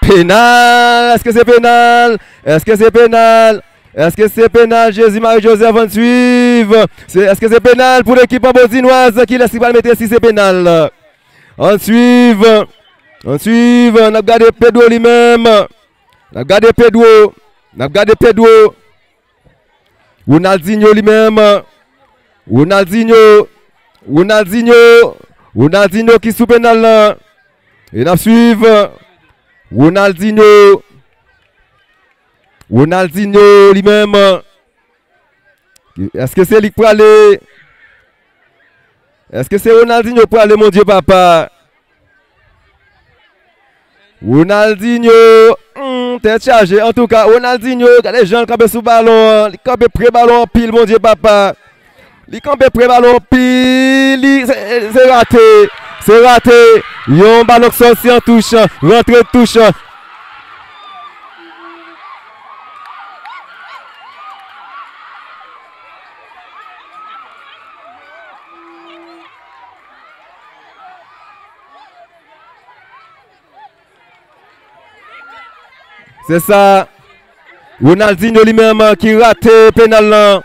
Pénal. Est-ce que c'est pénal? Est-ce que c'est pénal? Est-ce que c'est pénal? Jésus-Marie Joseph en suivre. Est-ce que c'est pénal pour l'équipe bosinoise qui laisse pas mettre si c'est pénal? En suivre. On a gardé Pedro lui-même. On a gardé Pedro. On a gardé Pedro. Ronaldinho lui-même. Ronaldinho qui sous pénal là. Et on suivre. Ronaldinho lui-même. Est-ce que c'est lui pour aller? Est-ce que c'est Ronaldinho pour aller, mon Dieu papa? Ronaldinho, tête chargée. En tout cas, Ronaldinho, regardez les gens qui sous ballon. Il campé pré-ballon en pile, mon Dieu papa. Il campé pré-ballon en pile. C'est raté. C'est raté. Yon ballon sorti en touche. Rentré de touche. C'est ça. Ronaldinho lui-même qui rate pénal là.